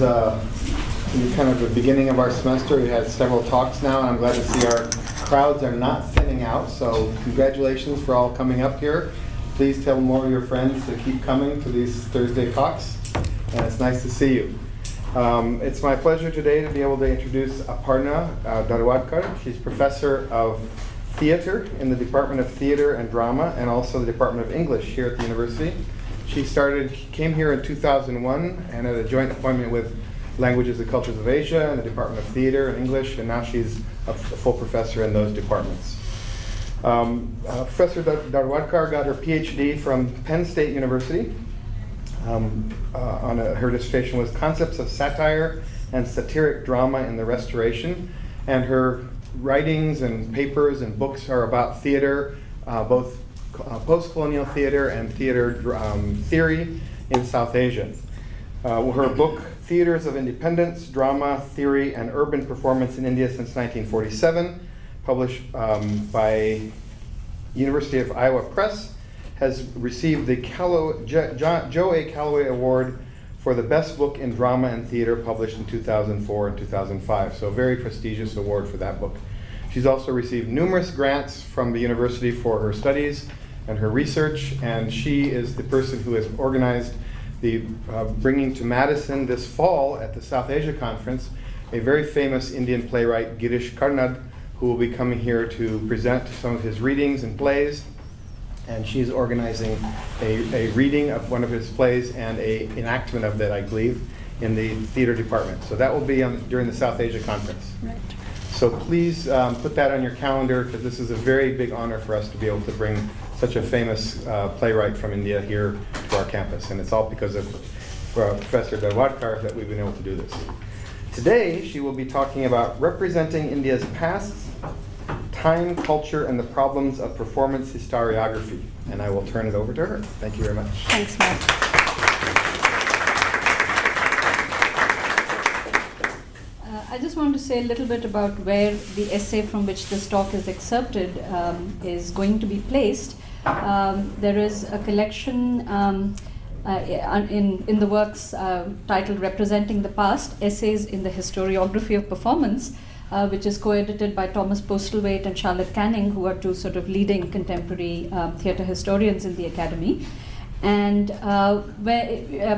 is kind of the beginning of our semester. We had several talks now, and I'm glad to see our crowds are not thinning out. So congratulations for all coming up here. Please tell more of your friends to keep coming to these Thursday talks, and it's nice to see you. It's my pleasure today to be able to introduce Aparna Dharwadker. She's professor of theater in the Department of Theater and Drama, and also the Department of English here at the university. She came here in 2001 and had a joint appointment with Languages and Cultures of Asia and the Department of Theater and English, and now she's a full professor in those departments. Professor Dharwadker got her PhD from Penn State University. Her dissertation was Concepts of Satire and Satiric Drama in the Restoration, and her writings and papers and books are about theater, both postcolonial theater and theater theory in South Asia. Her book, Theaters of Independence, Drama, Theory, and Urban Performance in India since 1947, published by University of Iowa Press, has received the Joe A. Calloway Award for the best book in drama and theater, published in 2004 and 2005. So a very prestigious award for that book. She's also received numerous grants from the university for her studies and her research, and she is the person who has organized the bringing to Madison this fall at the South Asia Conference a very famous Indian playwright, Girish Karnad, who will be coming here to present some of his readings and plays. And she's organizing a reading of one of his plays and an enactment of that, I believe, in the theater department. So that will be during the South Asia Conference. Right. So please put that on your calendar, because this is a very big honor for us to be able to bring such a famous playwright from India here to our campus. And it's all because of Professor Dharwadker that we've been able to do this. Today, she will be talking about representing India's past, time, culture, and the problems of performance historiography. And I will turn it over to her. Thank you very much. Thanks, Matt. I just want to say a little bit about where the essay from which this talk is excerpted is going to be placed. There is a collection in the works titled Representing the Past, Essays in the Historiography of Performance, which is co-edited by Thomas Postlethwaite and Charlotte Canning, who are two sort of leading contemporary theatre historians in the academy. And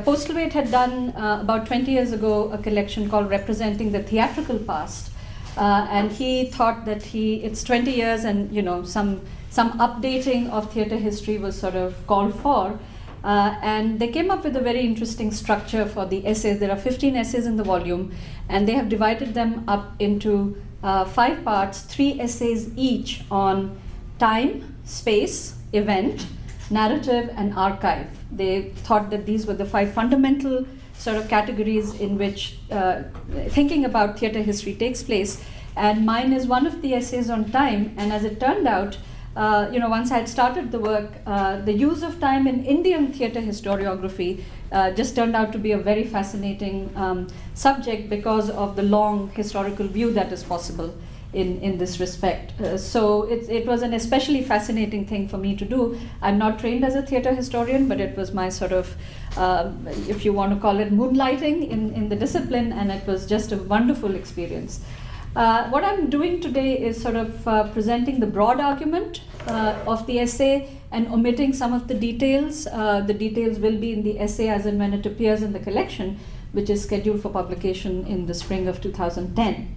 Postlethwaite had done about 20 years ago a collection called Representing the Theatrical Past, and he thought that it's 20 years and some updating of theatre history was sort of called for. And they came up with a very interesting structure for the essays. There are 15 essays in the volume, and they have divided them up into 5 parts, 3 essays each on time, space, event, narrative, and archive. They thought that these were the 5 fundamental sort of categories in which thinking about theatre history takes place. And mine is one of the essays on time, and as it turned out, once I had started the work, the use of time in Indian theatre historiography just turned out to be a very fascinating subject because of the long historical view that is possible in this respect. So it was an especially fascinating thing for me to do. I'm not trained as a theatre historian, but it was my sort of, if you want to call it, moonlighting in the discipline, and it was just a wonderful experience. What I'm doing today is sort of presenting the broad argument of the essay and omitting some of the details. The details will be in the essay as and when it appears in the collection, which is scheduled for publication in the spring of 2010.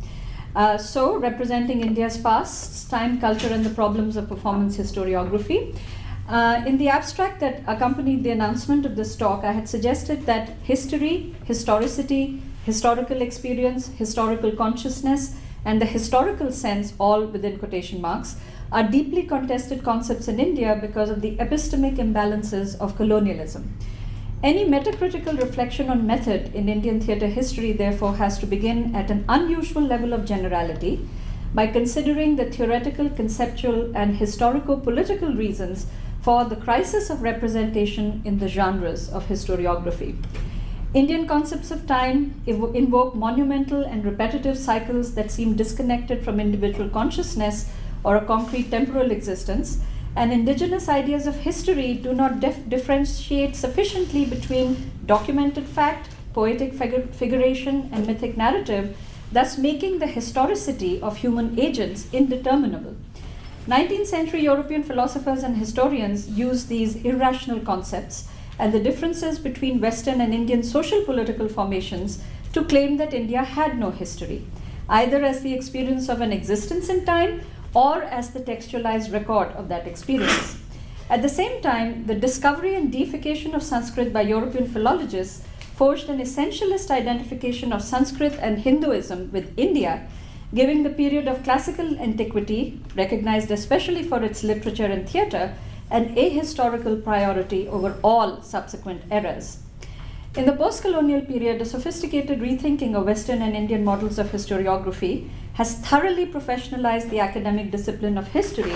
So, representing India's past, time, culture, and the problems of performance historiography. In the abstract that accompanied the announcement of this talk, I had suggested that history, historicity, historical experience, historical consciousness, and the historical sense, all within quotation marks, are deeply contested concepts in India because of the epistemic imbalances of colonialism. Any metacritical reflection on method in Indian theatre history, therefore, has to begin at an unusual level of generality by considering the theoretical, conceptual, and historico-political reasons for the crisis of representation in the genres of historiography. Indian concepts of time invoke monumental and repetitive cycles that seem disconnected from individual consciousness or a concrete temporal existence, and indigenous ideas of history do not differentiate sufficiently between documented fact, poetic figuration, and mythic narrative, thus making the historicity of human agents indeterminable. 19th century European philosophers and historians use these irrational concepts and the differences between Western and Indian social political formations to claim that India had no history, either as the experience of an existence in time or as the textualized record of that experience. At the same time, the discovery and deification of Sanskrit by European philologists forged an essentialist identification of Sanskrit and Hinduism with India, giving the period of classical antiquity, recognized especially for its literature and theatre, an ahistorical priority over all subsequent eras. In the postcolonial period, a sophisticated rethinking of Western and Indian models of historiography has thoroughly professionalized the academic discipline of history,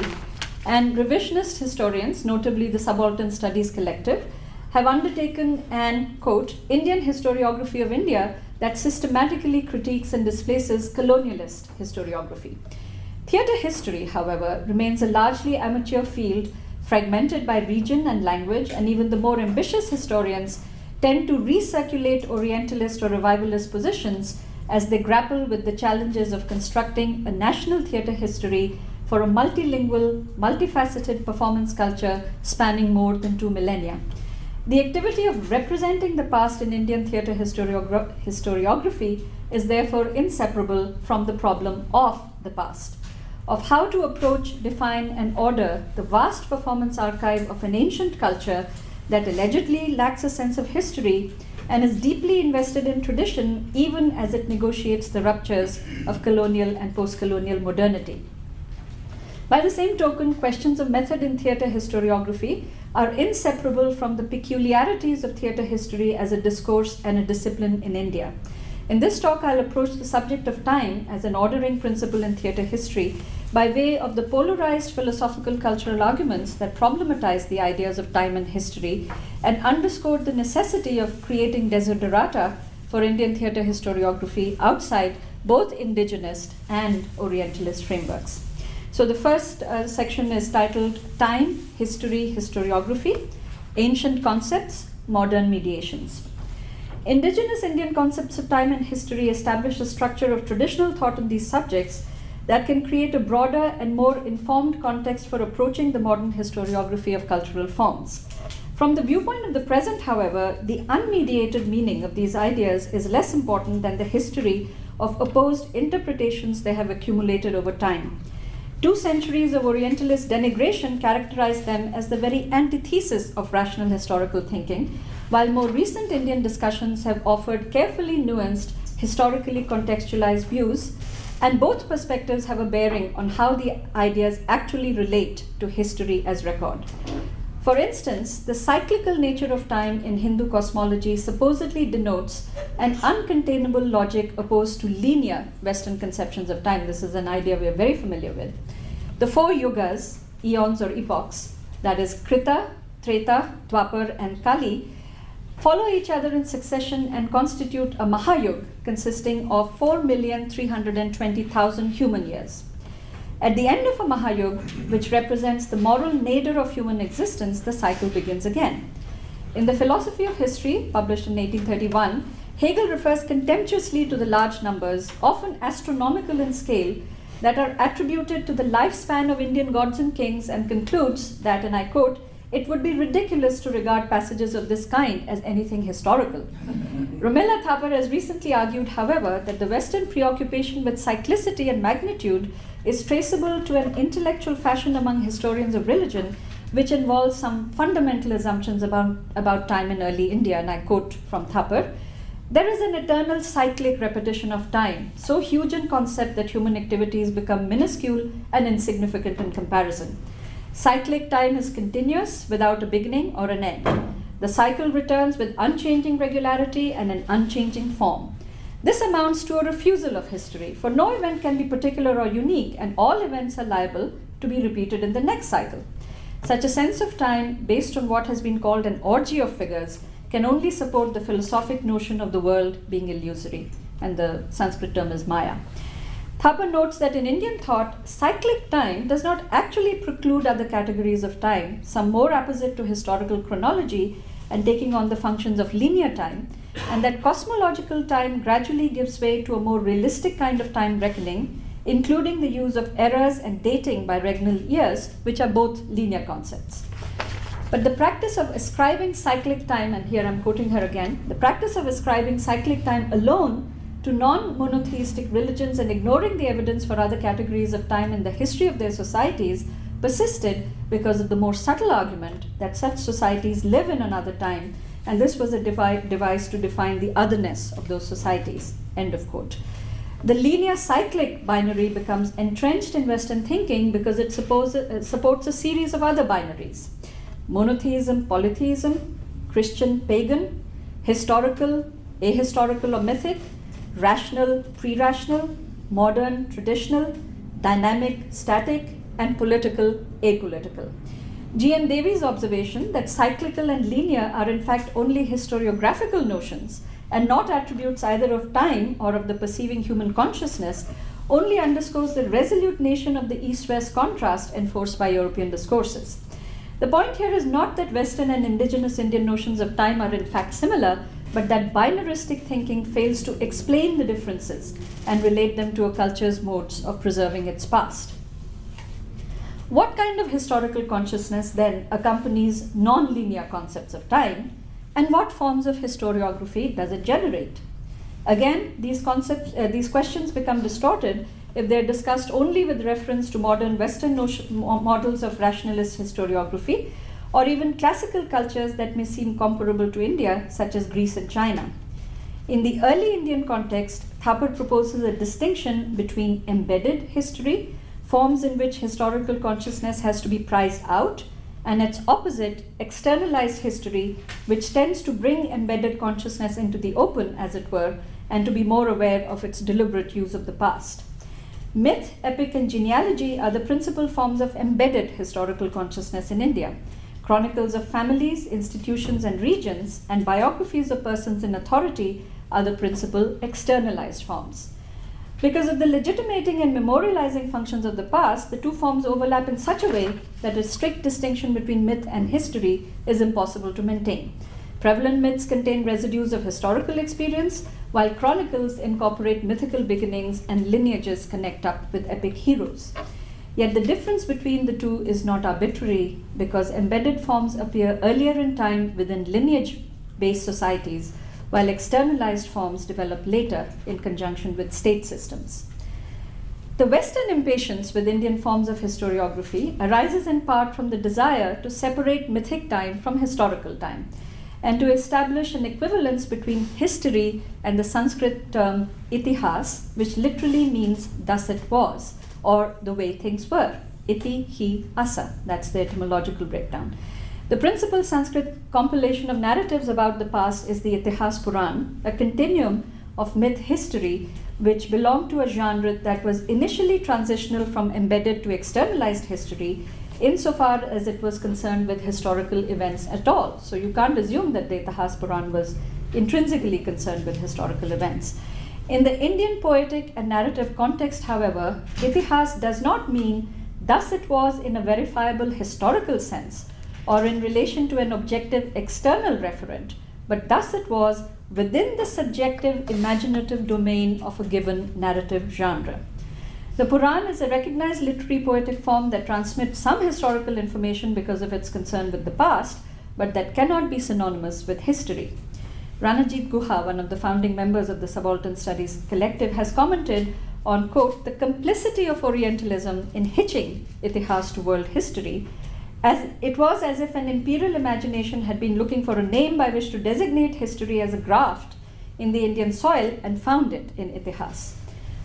and revisionist historians, notably the Subaltern Studies Collective, have undertaken an, quote, Indian historiography of India that systematically critiques and displaces colonialist historiography. Theatre history, however, remains a largely amateur field fragmented by region and language, and even the more ambitious historians tend to recirculate Orientalist or revivalist positions as they grapple with the challenges of constructing a national theatre history for a multilingual, multifaceted performance culture spanning more than 2 millennia. The activity of representing the past in Indian theatre historiography is therefore inseparable from the problem of the past, of how to approach, define, and order the vast performance archive of an ancient culture that allegedly lacks a sense of history and is deeply invested in tradition even as it negotiates the ruptures of colonial and post-colonial modernity. By the same token, questions of method in theatre historiography are inseparable from the peculiarities of theatre history as a discourse and a discipline in India. In this talk, I'll approach the subject of time as an ordering principle in theatre history by way of the polarized philosophical cultural arguments that problematize the ideas of time and history and underscore the necessity of creating desiderata for Indian theatre historiography outside both indigenist and Orientalist frameworks. So the first section is titled Time, History, Historiography, Ancient Concepts, Modern Mediations. Indigenous Indian concepts of time and history establish a structure of traditional thought on these subjects that can create a broader and more informed context for approaching the modern historiography of cultural forms. From the viewpoint of the present, however, the unmediated meaning of these ideas is less important than the history of opposed interpretations they have accumulated over time. 2 centuries of Orientalist denigration characterize them as the very antithesis of rational historical thinking, while more recent Indian discussions have offered carefully nuanced, historically contextualized views, and both perspectives have a bearing on how the ideas actually relate to history as record. For instance, the cyclical nature of time in Hindu cosmology supposedly denotes an uncontainable logic opposed to linear Western conceptions of time. This is an idea we are very familiar with. The 4 yugas, eons or epochs, that is Krita, Treta, Dwapar, and Kali, follow each other in succession and constitute a Mahayug consisting of 4,320,000 human years. At the end of a Mahayug, which represents the moral nadir of human existence, the cycle begins again. In the Philosophy of History, published in 1831, Hegel refers contemptuously to the large numbers, often astronomical in scale, that are attributed to the lifespan of Indian gods and kings, and concludes that, and I quote, "It would be ridiculous to regard passages of this kind as anything historical." Romela Thapar has recently argued, however, that the Western preoccupation with cyclicity and magnitude is traceable to an intellectual fashion among historians of religion, which involves some fundamental assumptions about time in early India, and I quote from Thapar, "There is an eternal cyclic repetition of time, so huge in concept that human activities become minuscule and insignificant in comparison. Cyclic time is continuous without a beginning or an end. The cycle returns with unchanging regularity and an unchanging form. This amounts to a refusal of history, for no event can be particular or unique, and all events are liable to be repeated in the next cycle. Such a sense of time, based on what has been called an orgy of figures, can only support the philosophic notion of the world being illusory," and the Sanskrit term is Maya. Thapar notes that in Indian thought, cyclic time does not actually preclude other categories of time, some more apposite to historical chronology and taking on the functions of linear time, and that cosmological time gradually gives way to a more realistic kind of time reckoning, including the use of eras and dating by regnal years, which are both linear concepts. But the practice of ascribing cyclic time, and here I'm quoting her again, the practice of ascribing cyclic time alone to non-monotheistic religions and ignoring the evidence for other categories of time in the history of their societies persisted because of the more subtle argument that such societies live in another time, and this was a device to define the otherness of those societies, end of quote. The linear cyclic binary becomes entrenched in Western thinking because it supports a series of other binaries: monotheism, polytheism, Christian, pagan, historical, ahistorical or mythic, rational, pre-rational, modern, traditional, dynamic, static, and political, apolitical. G.N. Devi's observation that cyclical and linear are in fact only historiographical notions and not attributes either of time or of the perceiving human consciousness only underscores the resolute nation of the East-West contrast enforced by European discourses. The point here is not that Western and indigenous Indian notions of time are in fact similar, but that binaristic thinking fails to explain the differences and relate them to a culture's modes of preserving its past. What kind of historical consciousness then accompanies non-linear concepts of time, and what forms of historiography does it generate? Again, these questions become distorted if they're discussed only with reference to modern Western models of rationalist historiography, or even classical cultures that may seem comparable to India, such as Greece and China. In the early Indian context, Thapar proposes a distinction between embedded history, forms in which historical consciousness has to be prized out, and its opposite, externalized history, which tends to bring embedded consciousness into the open, as it were, and to be more aware of its deliberate use of the past. Myth, epic, and genealogy are the principal forms of embedded historical consciousness in India. Chronicles of families, institutions, and regions, and biographies of persons in authority are the principal externalized forms. Because of the legitimating and memorializing functions of the past, the two forms overlap in such a way that a strict distinction between myth and history is impossible to maintain. Prevalent myths contain residues of historical experience, while chronicles incorporate mythical beginnings and lineages connect up with epic heroes. Yet the difference between the two is not arbitrary, because embedded forms appear earlier in time within lineage-based societies, while externalized forms develop later in conjunction with state systems. The Western impatience with Indian forms of historiography arises in part from the desire to separate mythic time from historical time, and to establish an equivalence between history and the Sanskrit term itihas, which literally means thus it was, or the way things were. Iti, hi, asa. That's the etymological breakdown. The principal Sanskrit compilation of narratives about the past is the Itihas Puran, a continuum of myth history which belonged to a genre that was initially transitional from embedded to externalized history, insofar as it was concerned with historical events at all. So you can't assume that the Itihas Puran was intrinsically concerned with historical events. In the Indian poetic and narrative context, however, Itihas does not mean thus it was in a verifiable historical sense, or in relation to an objective external referent, but thus it was within the subjective imaginative domain of a given narrative genre. The Puran is a recognized literary poetic form that transmits some historical information because of its concern with the past, but that cannot be synonymous with history. Ranajit Guha, one of the founding members of the Subaltern Studies Collective, has commented on, quote, the complicity of Orientalism in hitching Itihas to world history, as it was as if an imperial imagination had been looking for a name by which to designate history as a graft in the Indian soil and found it in Itihas.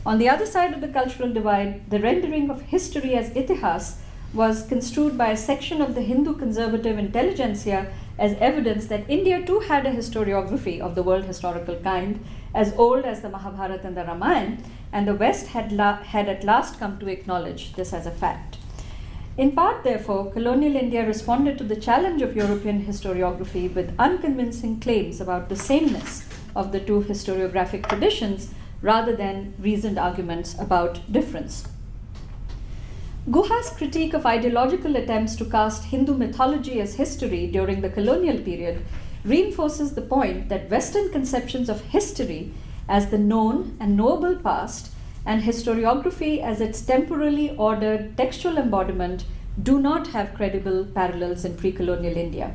On the other side of the cultural divide, the rendering of history as Itihas was construed by a section of the Hindu conservative intelligentsia as evidence that India too had a historiography of the world historical kind as old as the Mahabharata and the Ramayana, and the West had at last come to acknowledge this as a fact. In part, therefore, colonial India responded to the challenge of European historiography with unconvincing claims about the sameness of the two historiographic traditions rather than reasoned arguments about difference. Guha's critique of ideological attempts to cast Hindu mythology as history during the colonial period reinforces the point that Western conceptions of history as the known and knowable past and historiography as its temporally ordered textual embodiment do not have credible parallels in pre-colonial India.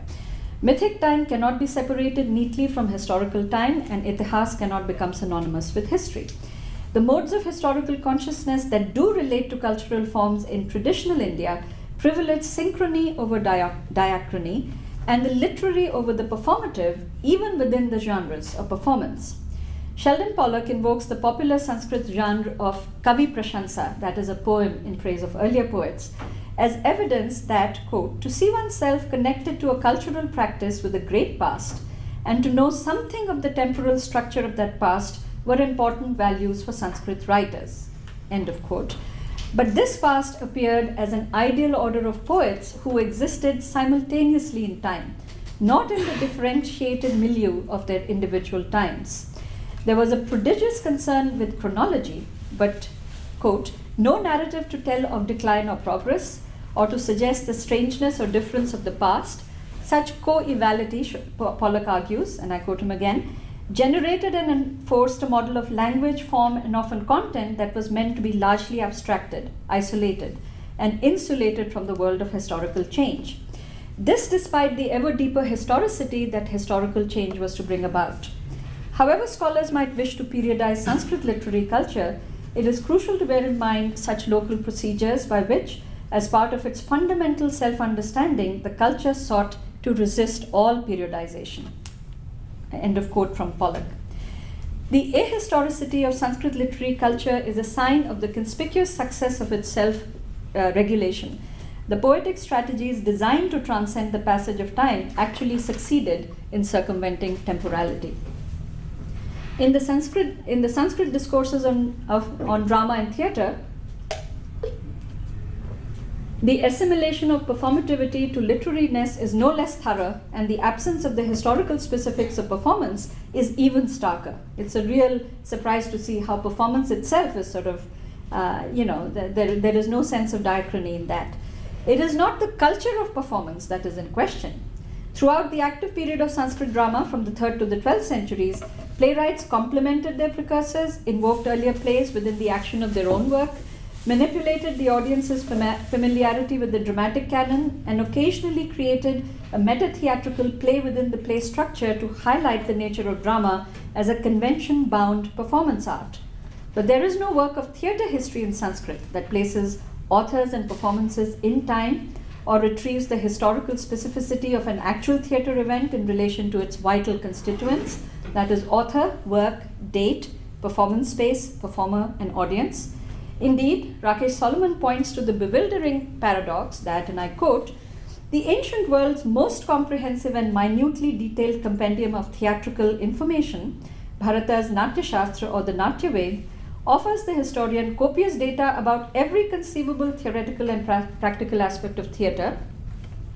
Mythic time cannot be separated neatly from historical time, and itihas cannot become synonymous with history. The modes of historical consciousness that do relate to cultural forms in traditional India privilege synchrony over diachrony and the literary over the performative, even within the genres of performance. Sheldon Pollock invokes the popular Sanskrit genre of kavi prashansa, that is a poem in praise of earlier poets, as evidence that, quote, to see oneself connected to a cultural practice with a great past and to know something of the temporal structure of that past were important values for Sanskrit writers, end of quote. But this past appeared as an ideal order of poets who existed simultaneously in time, not in the differentiated milieu of their individual times. There was a prodigious concern with chronology, but, quote, no narrative to tell of decline or progress, or to suggest the strangeness or difference of the past. Such co-evality, Pollock argues, and I quote him again, generated and enforced a model of language, form, and often content that was meant to be largely abstracted, isolated, and insulated from the world of historical change. This despite the ever deeper historicity that historical change was to bring about. However scholars might wish to periodize Sanskrit literary culture, it is crucial to bear in mind such local procedures by which, as part of its fundamental self-understanding, the culture sought to resist all periodization. End of quote from Pollock. The ahistoricity of Sanskrit literary culture is a sign of the conspicuous success of its self-regulation. The poetic strategies designed to transcend the passage of time actually succeeded in circumventing temporality. In the Sanskrit discourses on drama and theatre, the assimilation of performativity to literariness is no less thorough, and the absence of the historical specifics of performance is even starker. It's a real surprise to see how performance itself is sort of, there is no sense of diachrony in that. It is not the culture of performance that is in question. Throughout the active period of Sanskrit drama from the 3rd to the 12th centuries, playwrights complemented their precursors, invoked earlier plays within the action of their own work, manipulated the audience's familiarity with the dramatic canon, and occasionally created a meta-theatrical play within the play structure to highlight the nature of drama as a convention-bound performance art. But there is no work of theatre history in Sanskrit that places authors and performances in time or retrieves the historical specificity of an actual theatre event in relation to its vital constituents, that is, author, work, date, performance space, performer, and audience. Indeed, Rakesh Solomon points to the bewildering paradox that, and I quote, the ancient world's most comprehensive and minutely detailed compendium of theatrical information, Bharata's Natya Shastra or the Natya Ved, offers the historian copious data about every conceivable theoretical and practical aspect of theatre,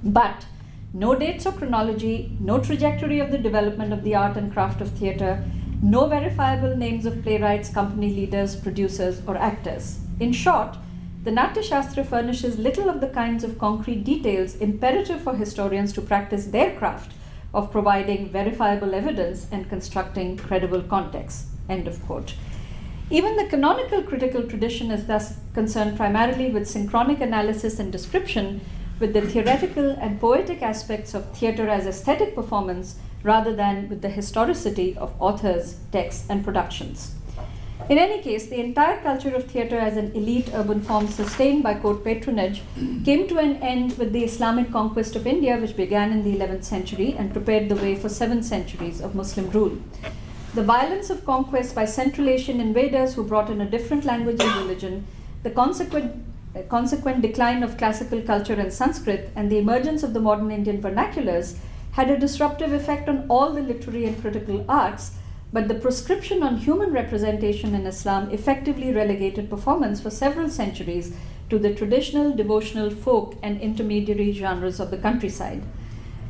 but no dates or chronology, no trajectory of the development of the art and craft of theatre, no verifiable names of playwrights, company leaders, producers, or actors. In short, the Natya Shastra furnishes little of the kinds of concrete details imperative for historians to practice their craft of providing verifiable evidence and constructing credible context. End of quote. Even the canonical critical tradition is thus concerned primarily with synchronic analysis and description, with the theoretical and poetic aspects of theatre as aesthetic performance, rather than with the historicity of authors, texts, and productions. In any case, the entire culture of theatre as an elite urban form sustained by court patronage came to an end with the Islamic conquest of India, which began in the 11th century and prepared the way for 7 centuries of Muslim rule. The violence of conquest by Central Asian invaders who brought in a different language and religion, the consequent decline of classical culture and Sanskrit, and the emergence of the modern Indian vernaculars had a disruptive effect on all the literary and critical arts, but the proscription on human representation in Islam effectively relegated performance for several centuries to the traditional, devotional, folk, and intermediary genres of the countryside.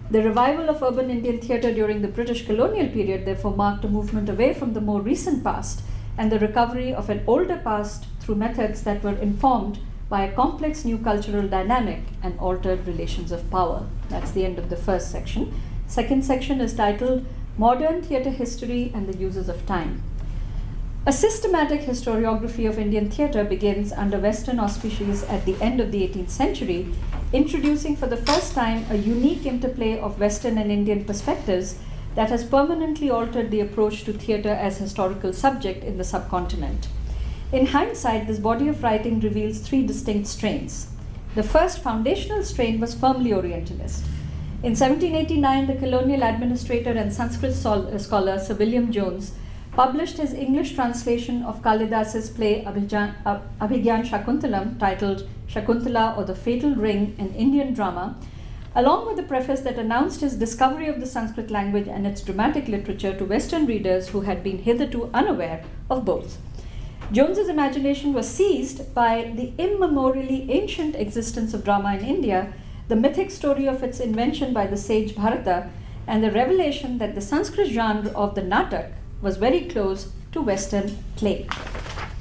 The revival of urban Indian theatre during the British colonial period therefore marked a movement away from the more recent past and the recovery of an older past through methods that were informed by a complex new cultural dynamic and altered relations of power. That's the end of the first section. Second section is titled Modern Theatre History and the Uses of Time. A systematic historiography of Indian theatre begins under Western auspices at the end of the 18th century, introducing for the first time a unique interplay of Western and Indian perspectives that has permanently altered the approach to theatre as historical subject in the subcontinent. In hindsight, this body of writing reveals three distinct strains. The first foundational strain was firmly Orientalist. In 1789, the colonial administrator and Sanskrit scholar Sir William Jones published his English translation of Kalidas's play Abhigyan Shakuntalam, titled Shakuntala or the Fatal Ring, an Indian Drama, along with a preface that announced his discovery of the Sanskrit language and its dramatic literature to Western readers who had been hitherto unaware of both. Jones's imagination was seized by the immemorially ancient existence of drama in India, the mythic story of its invention by the sage Bharata, and the revelation that the Sanskrit genre of the Natak was very close to Western play.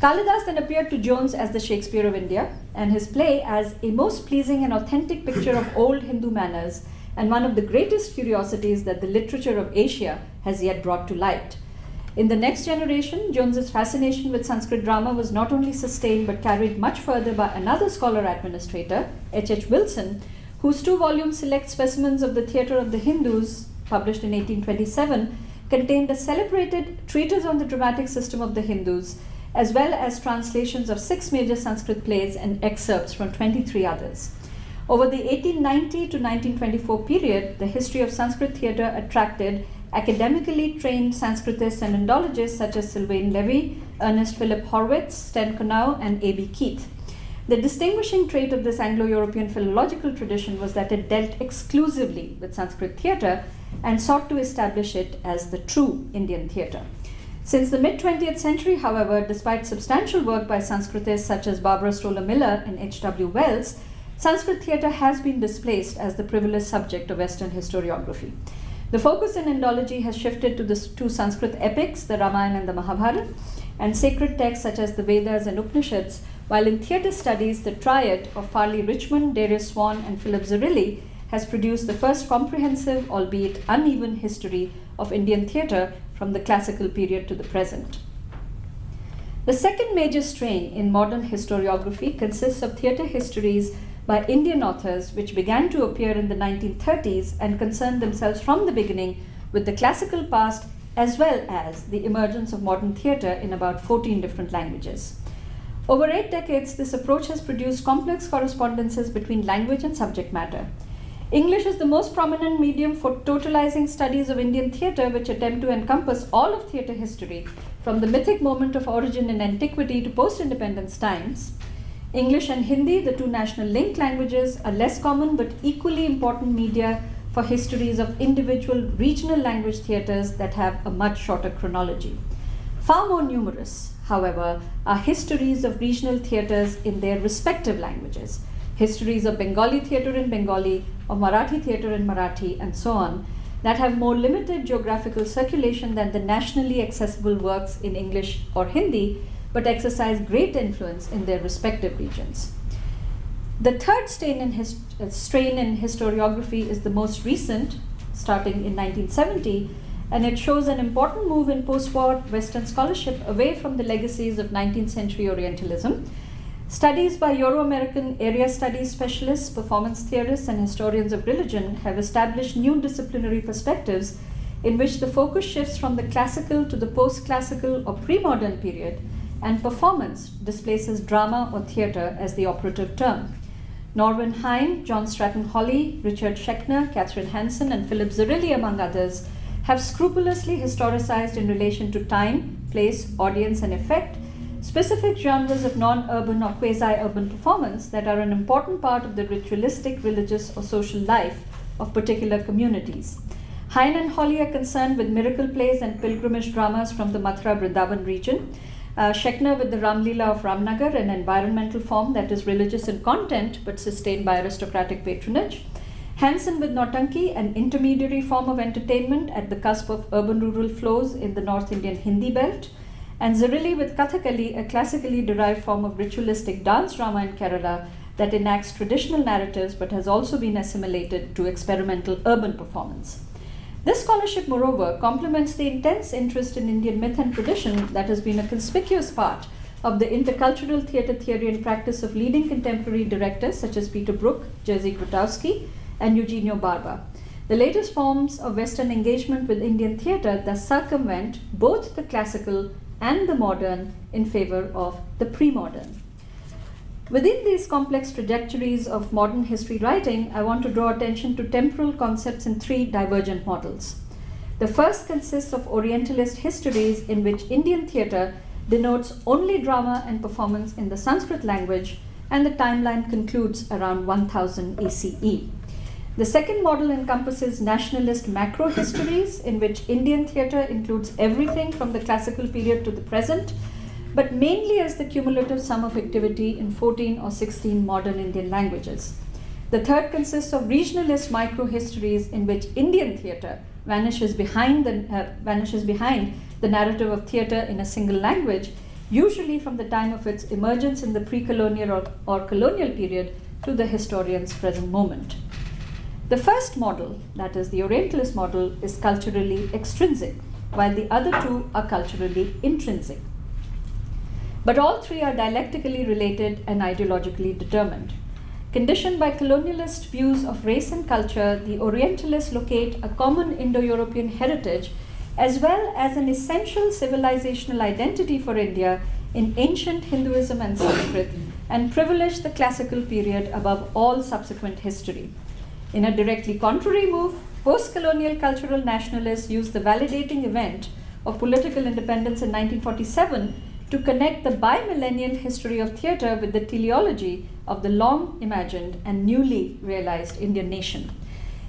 Kalidas then appeared to Jones as the Shakespeare of India, and his play as a most pleasing and authentic picture of old Hindu manners and one of the greatest curiosities that the literature of Asia has yet brought to light. In the next generation, Jones's fascination with Sanskrit drama was not only sustained but carried much further by another scholar-administrator, H.H. Wilson, whose 2-volume Select Specimens of the Theatre of the Hindus, published in 1827, contained a celebrated treatise on the dramatic system of the Hindus, as well as translations of 6 major Sanskrit plays and excerpts from 23 others. Over the 1890 to 1924 period, the history of Sanskrit theatre attracted academically trained Sanskritists and Indologists such as Sylvain Levy, Ernest Philip Horwitz, Sten Konau, and A.B. Keith. The distinguishing trait of this Anglo-European philological tradition was that it dealt exclusively with Sanskrit theatre and sought to establish it as the true Indian theatre. Since the mid-20th century, however, despite substantial work by Sanskritists such as Barbara Stoller Miller and H.W. Wells, Sanskrit theatre has been displaced as the privileged subject of Western historiography. The focus in Indology has shifted to the two Sanskrit epics, the Ramayana and the Mahabharata, and sacred texts such as the Vedas and Upanishads, while in theatre studies, the triad of Farley Richmond, Darius Swan, and Philip Zerilli has produced the first comprehensive, albeit uneven, history of Indian theatre from the classical period to the present. The second major strain in modern historiography consists of theatre histories by Indian authors which began to appear in the 1930s and concerned themselves from the beginning with the classical past as well as the emergence of modern theatre in about 14 different languages. Over 8 decades, this approach has produced complex correspondences between language and subject matter. English is the most prominent medium for totalizing studies of Indian theatre, which attempt to encompass all of theatre history, from the mythic moment of origin in antiquity to post-independence times. English and Hindi, the two national linked languages, are less common but equally important media for histories of individual regional language theatres that have a much shorter chronology. Far more numerous, however, are histories of regional theatres in their respective languages, histories of Bengali theatre in Bengali, of Marathi theatre in Marathi, and so on, that have more limited geographical circulation than the nationally accessible works in English or Hindi, but exercise great influence in their respective regions. The third strain in historiography is the most recent, starting in 1970, and it shows an important move in post-war Western scholarship away from the legacies of 19th century Orientalism. Studies by Euro-American area studies specialists, performance theorists, and historians of religion have established new disciplinary perspectives in which the focus shifts from the classical to the post-classical or pre-modern period, and performance displaces drama or theatre as the operative term. Norman Hine, John Stratton Hawley, Richard Schechner, Catherine Hansen, and Philip Zerilli, among others, have scrupulously historicized in relation to time, place, audience, and effect specific genres of non-urban or quasi-urban performance that are an important part of the ritualistic, religious, or social life of particular communities. Hine and Hawley are concerned with miracle plays and pilgrimage dramas from the Mathura Vrindavan region. Schechner with the Ramlila of Ramnagar, an environmental form that is religious in content but sustained by aristocratic patronage. Hansen with Nautanki, an intermediary form of entertainment at the cusp of urban-rural flows in the North Indian Hindi belt. And Zerilli with Kathakali, a classically derived form of ritualistic dance drama in Kerala that enacts traditional narratives but has also been assimilated to experimental urban performance. This scholarship, moreover, complements the intense interest in Indian myth and tradition that has been a conspicuous part of the intercultural theatre theory and practice of leading contemporary directors such as Peter Brook, Jerzy Grotowski, and Eugenio Barba. The latest forms of Western engagement with Indian theatre thus circumvent both the classical and the modern in favor of the pre-modern. Within these complex trajectories of modern history writing, I want to draw attention to temporal concepts in three divergent models. The first consists of Orientalist histories in which Indian theatre denotes only drama and performance in the Sanskrit language, and the timeline concludes around 1000 ACE. The second model encompasses nationalist macro histories in which Indian theatre includes everything from the classical period to the present, but mainly as the cumulative sum of activity in 14 or 16 modern Indian languages. The third consists of regionalist micro-histories in which Indian theatre vanishes behind the narrative of theatre in a single language, usually from the time of its emergence in the pre-colonial or colonial period to the historian's present moment. The first model, that is the Orientalist model, is culturally extrinsic, while the other two are culturally intrinsic. But all three are dialectically related and ideologically determined. Conditioned by colonialist views of race and culture, the Orientalists locate a common Indo-European heritage as well as an essential civilizational identity for India in ancient Hinduism and Sanskrit, and privilege the classical period above all subsequent history. In a directly contrary move, post-colonial cultural nationalists used the validating event of political independence in 1947 to connect the bimillennial history of theatre with the teleology of the long-imagined and newly realized Indian nation.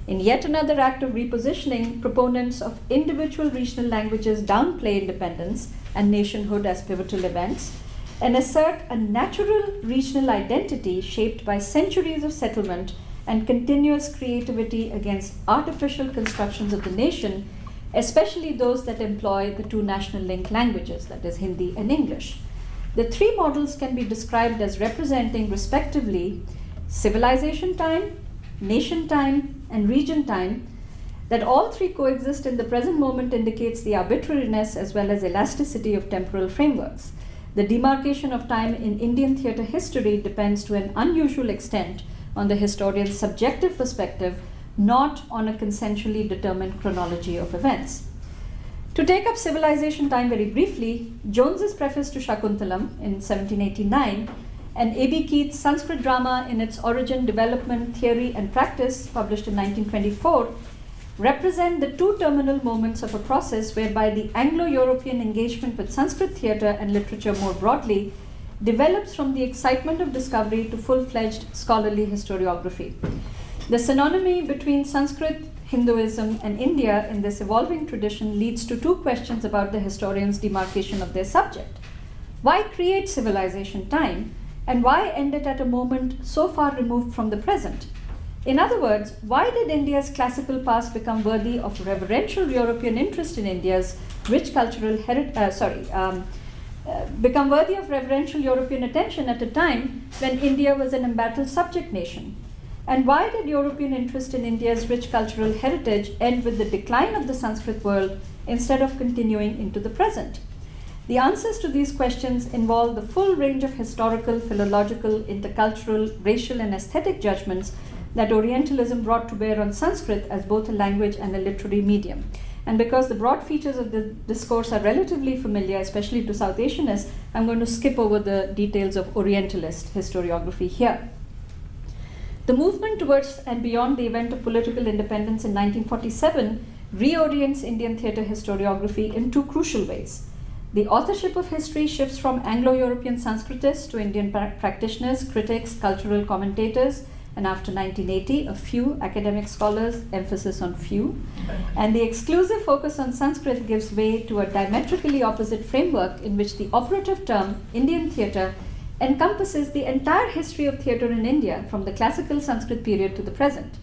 In yet another act of repositioning, proponents of individual regional languages downplay independence and nationhood as pivotal events and assert a natural regional identity shaped by centuries of settlement and continuous creativity against artificial constructions of the nation, especially those that employ the two national linked languages, that is Hindi and English. The three models can be described as representing, respectively, civilization time, nation time, and region time. That all three coexist in the present moment indicates the arbitrariness as well as elasticity of temporal frameworks. The demarcation of time in Indian theatre history depends to an unusual extent on the historian's subjective perspective, not on a consensually determined chronology of events. To take up civilization time very briefly, Jones's preface to Shakuntalam in 1789 and A.B. Keith's Sanskrit drama in its origin, development, theory, and practice, published in 1924, represent the two terminal moments of a process whereby the Anglo-European engagement with Sanskrit theatre and literature more broadly develops from the excitement of discovery to full-fledged scholarly historiography. The synonymy between Sanskrit, Hinduism, and India in this evolving tradition leads to two questions about the historian's demarcation of their subject. Why create civilization time, and why end it at a moment so far removed from the present? In other words, why did India's classical past become worthy of reverential European interest in India's rich cultural become worthy of reverential European attention at a time when India was an embattled subject nation? And why did European interest in India's rich cultural heritage end with the decline of the Sanskrit world instead of continuing into the present? The answers to these questions involve the full range of historical, philological, intercultural, racial, and aesthetic judgments that Orientalism brought to bear on Sanskrit as both a language and a literary medium. And because the broad features of the discourse are relatively familiar, especially to South Asianists, I'm going to skip over the details of Orientalist historiography here. The movement towards and beyond the event of political independence in 1947 reorients Indian theatre historiography in two crucial ways. The authorship of history shifts from Anglo-European Sanskritists to Indian practitioners, critics, cultural commentators, and after 1980, a few academic scholars, emphasis on few. And the exclusive focus on Sanskrit gives way to a diametrically opposite framework in which the operative term, Indian theatre, encompasses the entire history of theatre in India from the classical Sanskrit period to the present.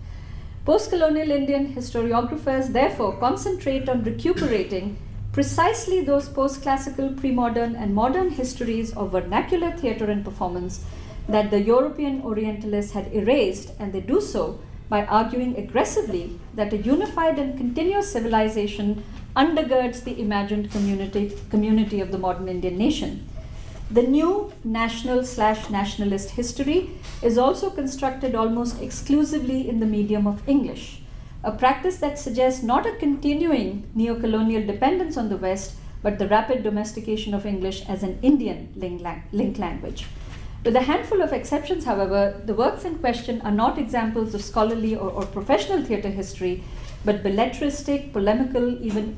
Post-colonial Indian historiographers therefore concentrate on recuperating precisely those post-classical, pre-modern, and modern histories of vernacular theatre and performance that the European Orientalists had erased, and they do so by arguing aggressively that a unified and continuous civilization undergirds the imagined community of the modern Indian nation. The new national/nationalist history is also constructed almost exclusively in the medium of English, a practice that suggests not a continuing neo-colonial dependence on the West, but the rapid domestication of English as an Indian link language. With a handful of exceptions, however, the works in question are not examples of scholarly or professional theatre history, but belletristic, polemical, even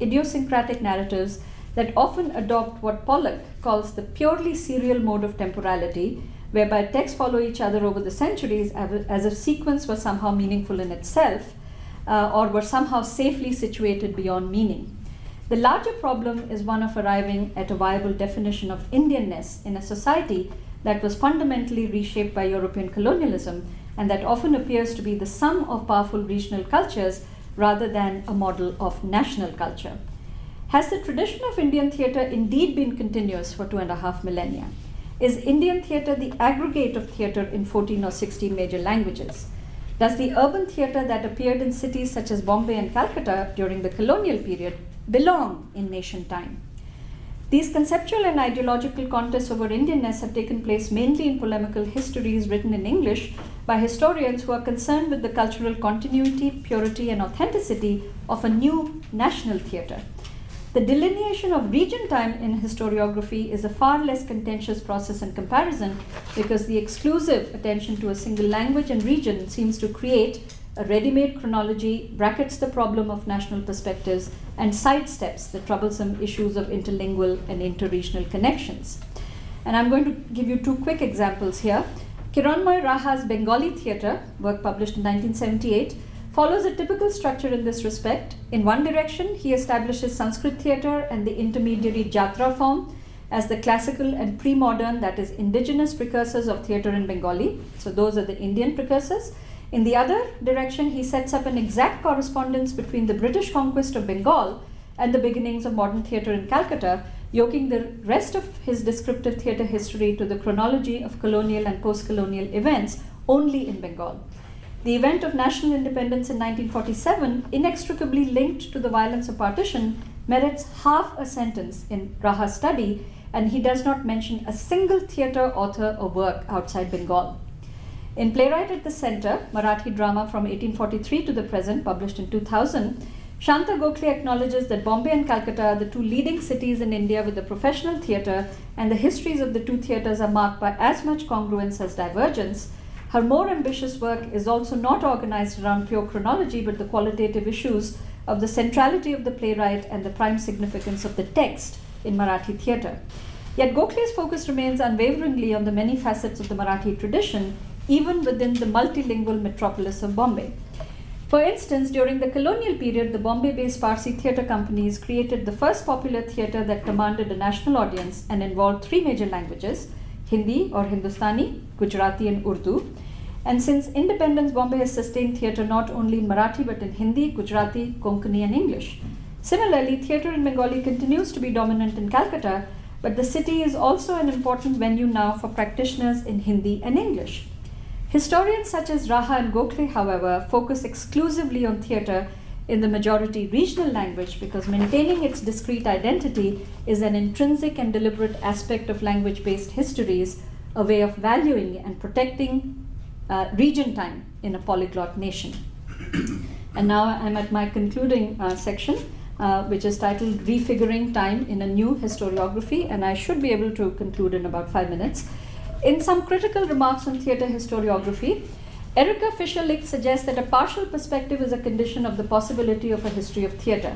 idiosyncratic narratives that often adopt what Pollock calls the purely serial mode of temporality, whereby texts follow each other over the centuries as if sequence was somehow meaningful in itself, or were somehow safely situated beyond meaning. The larger problem is one of arriving at a viable definition of Indianness in a society that was fundamentally reshaped by European colonialism and that often appears to be the sum of powerful regional cultures rather than a model of national culture. Has the tradition of Indian theatre indeed been continuous for 2.5 millennia? Is Indian theatre the aggregate of theatre in 14 or 16 major languages? Does the urban theatre that appeared in cities such as Bombay and Calcutta during the colonial period belong in nation time? These conceptual and ideological contests over Indianness have taken place mainly in polemical histories written in English by historians who are concerned with the cultural continuity, purity, and authenticity of a new national theatre. The delineation of region time in historiography is a far less contentious process in comparison because the exclusive attention to a single language and region seems to create a ready-made chronology, brackets the problem of national perspectives, and sidesteps the troublesome issues of interlingual and interregional connections. And I'm going to give you two quick examples here. Kiranmoy Raha's Bengali theatre, work published in 1978, follows a typical structure in this respect. In one direction, he establishes Sanskrit theatre and the intermediary Jatra form as the classical and pre-modern, that is, indigenous precursors of theatre in Bengali. So those are the Indian precursors. In the other direction, he sets up an exact correspondence between the British conquest of Bengal and the beginnings of modern theatre in Calcutta, yoking the rest of his descriptive theatre history to the chronology of colonial and post-colonial events only in Bengal. The event of national independence in 1947, inextricably linked to the violence of partition, merits half a sentence in Raha's study, and he does not mention a single theatre, author, or work outside Bengal. In Playwright at the Center, Marathi drama from 1843 to the present, published in 2000, Shanta Gokhale acknowledges that Bombay and Calcutta are the two leading cities in India with a professional theatre, and the histories of the two theatres are marked by as much congruence as divergence. Her more ambitious work is also not organized around pure chronology, but the qualitative issues of the centrality of the playwright and the prime significance of the text in Marathi theatre. Yet Gokhale's focus remains unwaveringly on the many facets of the Marathi tradition, even within the multilingual metropolis of Bombay. For instance, during the colonial period, the Bombay-based Parsi theatre companies created the first popular theatre that commanded a national audience and involved three major languages: Hindi or Hindustani, Gujarati, and Urdu. And since independence, Bombay has sustained theatre not only in Marathi but in Hindi, Gujarati, Konkani, and English. Similarly, theatre in Bengali continues to be dominant in Calcutta, but the city is also an important venue now for practitioners in Hindi and English. Historians such as Raha and Gokhale, however, focus exclusively on theatre in the majority regional language because maintaining its discrete identity is an intrinsic and deliberate aspect of language-based histories, a way of valuing and protecting region time in a polyglot nation. And now I'm at my concluding section, which is titled Refiguring Time in a New Historiography, and I should be able to conclude in about 5 minutes. In some critical remarks on theatre historiography, Erika Fischer-Licht suggests that a partial perspective is a condition of the possibility of a history of theatre.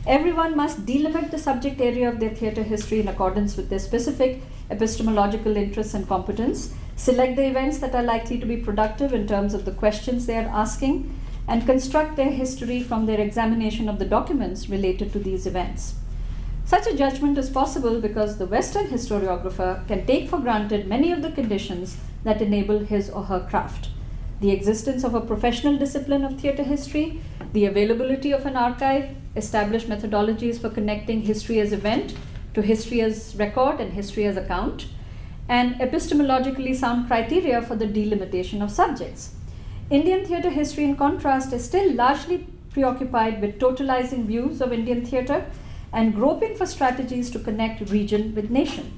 Everyone must delimit the subject area of their theatre history in accordance with their specific epistemological interests and competence, select the events that are likely to be productive in terms of the questions they are asking, and construct their history from their examination of the documents related to these events. Such a judgment is possible because the Western historiographer can take for granted many of the conditions that enable his or her craft: the existence of a professional discipline of theatre history, the availability of an archive, established methodologies for connecting history as event to history as record and history as account, and epistemologically sound criteria for the delimitation of subjects. Indian theatre history, in contrast, is still largely preoccupied with totalizing views of Indian theatre and groping for strategies to connect region with nation.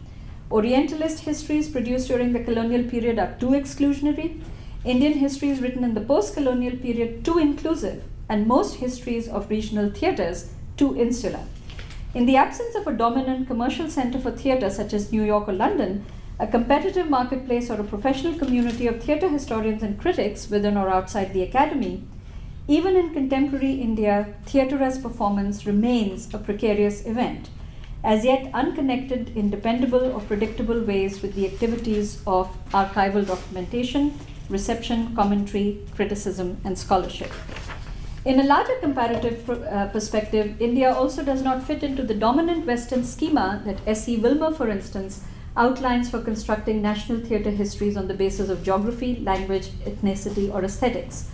Orientalist histories produced during the colonial period are too exclusionary, Indian histories written in the post-colonial period too inclusive, and most histories of regional theatres too insular. In the absence of a dominant commercial center for theatre such as New York or London, a competitive marketplace or a professional community of theatre historians and critics within or outside the academy, even in contemporary India, theatre as performance remains a precarious event, as yet unconnected in dependable or predictable ways with the activities of archival documentation, reception, commentary, criticism, and scholarship. In a larger comparative perspective, India also does not fit into the dominant Western schema that S.E. Wilmer, for instance, outlines for constructing national theatre histories on the basis of geography, language, ethnicity, or aesthetics.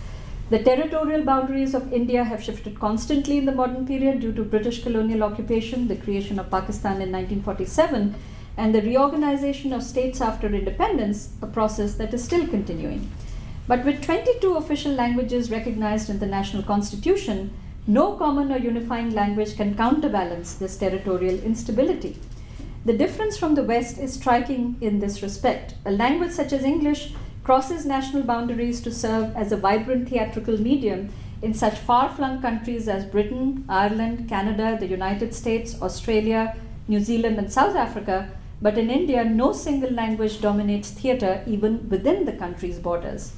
The territorial boundaries of India have shifted constantly in the modern period due to British colonial occupation, the creation of Pakistan in 1947, and the reorganization of states after independence, a process that is still continuing. But with 22 official languages recognized in the national constitution, no common or unifying language can counterbalance this territorial instability. The difference from the West is striking in this respect. A language such as English crosses national boundaries to serve as a vibrant theatrical medium in such far-flung countries as Britain, Ireland, Canada, the United States, Australia, New Zealand, and South Africa, but in India, no single language dominates theatre even within the country's borders.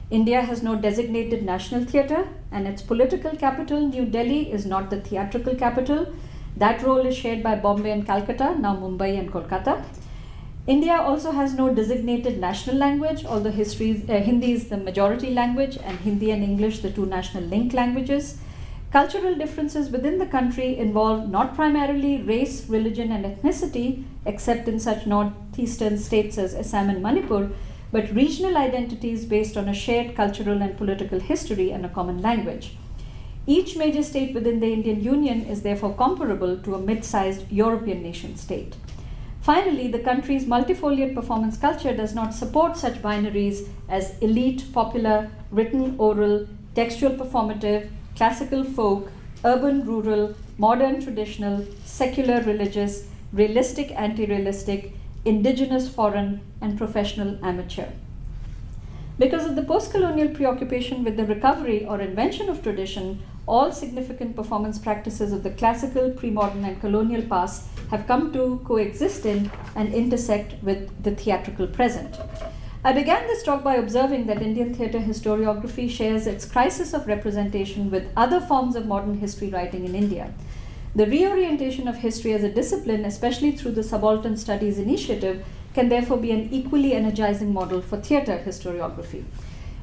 India has no designated national theatre, and its political capital, New Delhi, is not the theatrical capital. That role is shared by Bombay and Calcutta, now Mumbai and Kolkata. India also has no designated national language, although Hindi is the majority language, and Hindi and English the two national linked languages. Cultural differences within the country involve not primarily race, religion, and ethnicity, except in such northeastern states as Assam and Manipur, but regional identities based on a shared cultural and political history and a common language. Each major state within the Indian Union is therefore comparable to a mid-sized European nation state. Finally, the country's multifoliate performance culture does not support such binaries as elite, popular, written, oral, textual, performative, classical, folk, urban, rural, modern, traditional, secular, religious, realistic, anti-realistic, indigenous, foreign, and professional, amateur. Because of the post-colonial preoccupation with the recovery or invention of tradition, all significant performance practices of the classical, pre-modern, and colonial past have come to coexist in and intersect with the theatrical present. I began this talk by observing that Indian theatre historiography shares its crisis of representation with other forms of modern history writing in India. The reorientation of history as a discipline, especially through the Subaltern Studies Initiative, can therefore be an equally energizing model for theatre historiography.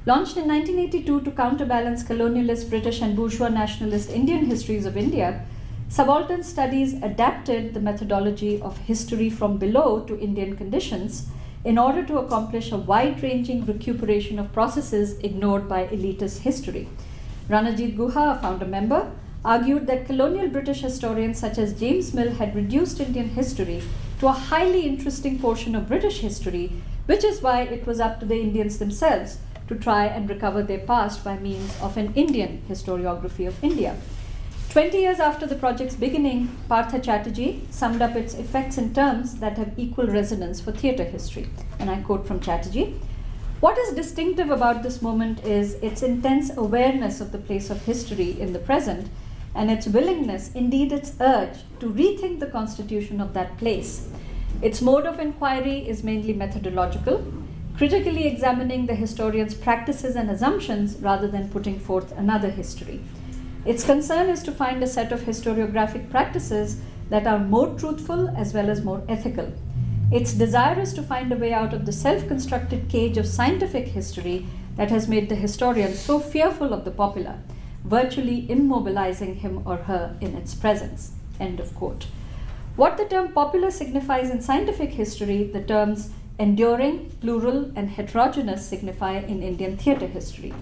Launched in 1982 to counterbalance colonialist, British, and bourgeois nationalist Indian histories of India, Subaltern Studies adapted the methodology of history from below to Indian conditions in order to accomplish a wide-ranging recuperation of processes ignored by elitist history. Ranajit Guha, a founder member, argued that colonial British historians such as James Mill had reduced Indian history to a highly interesting portion of British history, which is why it was up to the Indians themselves to try and recover their past by means of an Indian historiography of India. 20 years after the project's beginning, Partha Chatterjee summed up its effects in terms that have equal resonance for theatre history. And I quote from Chatterjee, "What is distinctive about this moment is its intense awareness of the place of history in the present and its willingness, indeed its urge, to rethink the constitution of that place. Its mode of inquiry is mainly methodological, critically examining the historian's practices and assumptions rather than putting forth another history. Its concern is to find a set of historiographic practices that are more truthful as well as more ethical. Its desire is to find a way out of the self-constructed cage of scientific history that has made the historian so fearful of the popular, virtually immobilizing him or her in its presence." End of quote. What the term popular signifies in scientific history, the terms enduring, plural, and heterogeneous signify in Indian theatre history.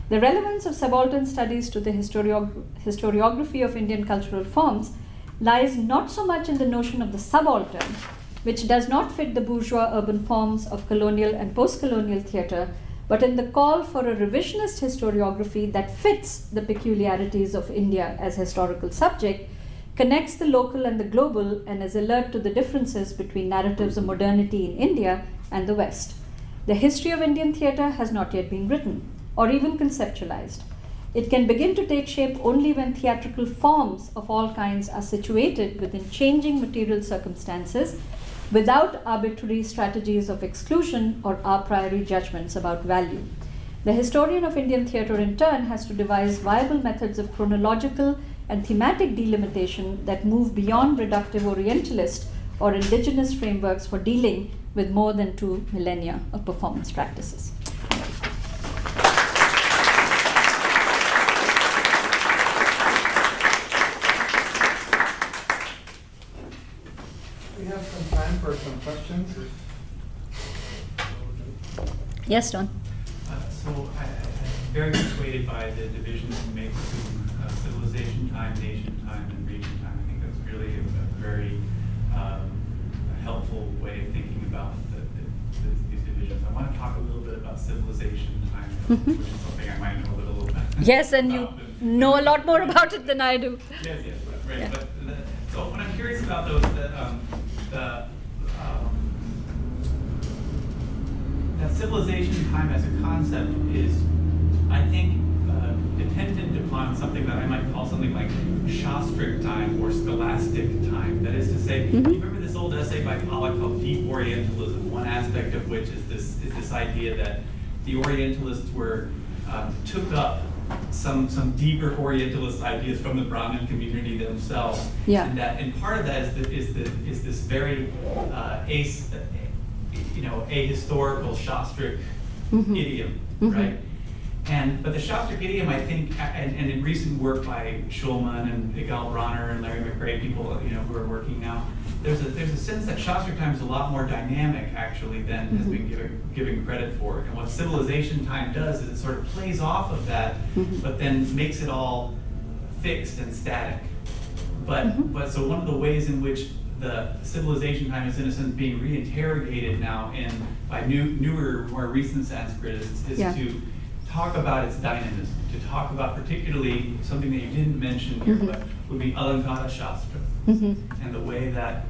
The relevance of subaltern studies to the historiography of Indian cultural forms lies not so much in the notion of the subaltern, which does not fit the bourgeois urban forms of colonial and post-colonial theatre, but in the call for a revisionist historiography that fits the peculiarities of India as historical subject, connects the local and the global, and is alert to the differences between narratives of modernity in India and the West. The history of Indian theatre has not yet been written, or even conceptualized. It can begin to take shape only when theatrical forms of all kinds are situated within changing material circumstances, without arbitrary strategies of exclusion or a priori judgments about value. The historian of Indian theatre, in turn, has to devise viable methods of chronological and thematic delimitation that move beyond reductive Orientalist or indigenous frameworks for dealing with more than 2 millennia of performance practices. We have some time for some questions. Yes, Don? So I'm very persuaded by the divisions you make between civilization time, nation time, and region time. I think that's really a very helpful way of thinking about these divisions. I want to talk a little bit about civilization time, which is something I might know a little bit. Yes, and you know a lot more about it than I do. Yes, right. Yeah. But so what I'm curious about those that civilization time as a concept is, I think, dependent upon something that I might call something like Shastric time or scholastic time. That is to say, you remember this old essay by Pollock called Deep Orientalism, one aspect of which is this idea that the Orientalists took up some deeper Orientalist ideas from the Brahmin community themselves. Yeah. And part of that is this very ahistorical Shastric idiom, right? But the Shastric idiom, I think, and in recent work by Schulman and Igal Bronner and Larry McRae, people who are working now, there's a sense that Shastric time is a lot more dynamic, actually, than has been given credit for. And what civilization time does is it sort of plays off of that, but then makes it all fixed and static. But so one of the ways in which the civilization time is in a sense being reinterrogated now by newer, more recent Sanskritists is to talk about its dynamism, to talk about particularly something that you didn't mention here, but would be Alankara Shastra, and the way that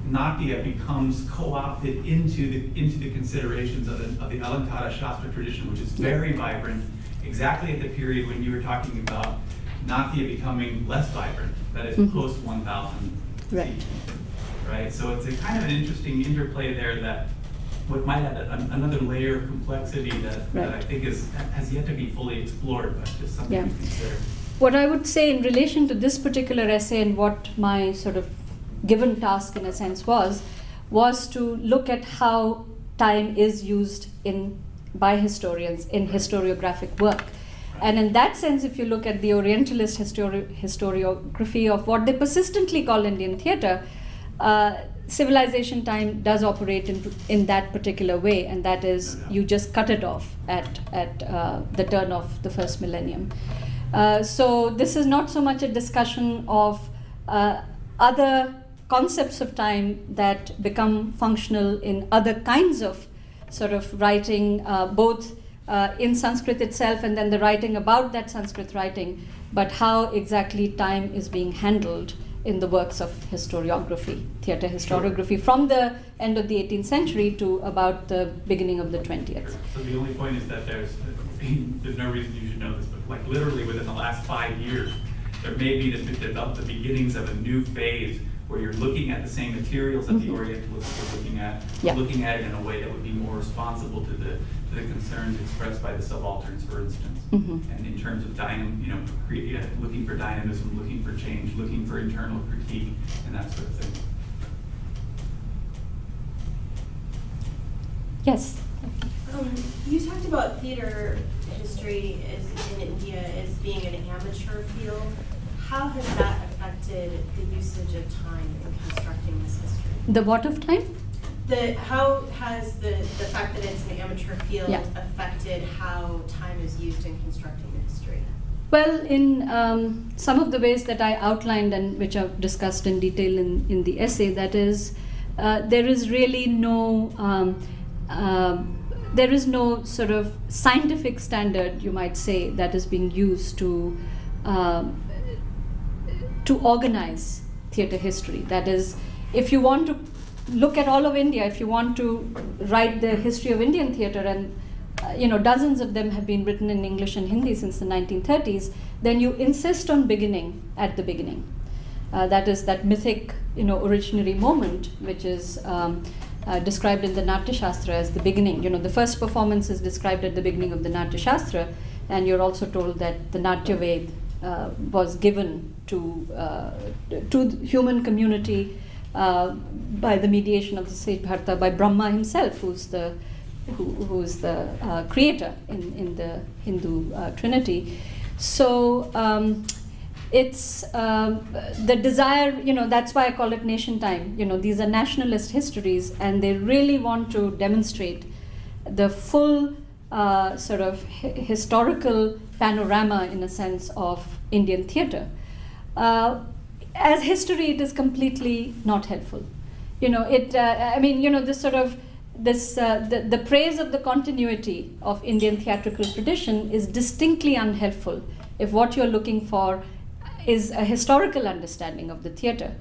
Natya becomes co-opted into the considerations of the Alankara Shastra tradition, which is very vibrant, exactly at the period when you were talking about Natya becoming less vibrant, that is post 1000. Right. So it's a kind of an interesting interplay there that what might add another layer of complexity that I think has yet to be fully explored, but just something to consider. What I would say in relation to this particular essay and what my sort of given task in a sense was to look at how time is used by historians in historiographic work. And in that sense, if you look at the Orientalist historiography of what they persistently call Indian theatre, civilization time does operate in that particular way, and that is you just cut it off at the turn of the first millennium. So this is not so much a discussion of other concepts of time that become functional in other kinds of sort of writing, both in Sanskrit itself and then the writing about that Sanskrit writing, but how exactly time is being handled in the works of historiography, theatre historiography, from the end of the 18th century to about the beginning of the 20th. So the only point is that there's no reason you should know this, but like literally within the last 5 years, there may be the beginnings of a new phase where you're looking at the same materials that the Orientalists were looking at it in a way that would be more responsible to the concerns expressed by the subalterns, for instance, and in terms of looking for dynamism, looking for change, looking for internal critique, and that sort of thing. Yes. You talked about theater history in India as being an amateur field. How has that affected the usage of time in constructing this history? The what of time? How has the fact that it's an amateur field affected how time is used in constructing the history? Well, in some of the ways that I outlined and which I've discussed in detail in the essay, that is, there is really no there is no sort of scientific standard, you might say, that is being used to organize theatre history. That is, if you want to look at all of India, if you want to write the history of Indian theatre, and dozens of them have been written in English and Hindi since the 1930s, then you insist on beginning at the beginning. That is that mythic, originary moment, which is described in the Natya Shastra as the beginning. The first performance is described at the beginning of the Natya Shastra, and you're also told that the Natya Ved was given to the human community by the mediation of the sage Bharata, by Brahma himself, who's the creator in the Hindu Trinity. So it's the desire, that's why I call it nation time. These are nationalist histories, and they really want to demonstrate the full sort of historical panorama, in a sense, of Indian theatre. As history, it is completely not helpful. This sort of the praise of the continuity of Indian theatrical tradition is distinctly unhelpful if what you're looking for is a historical understanding of the theatre.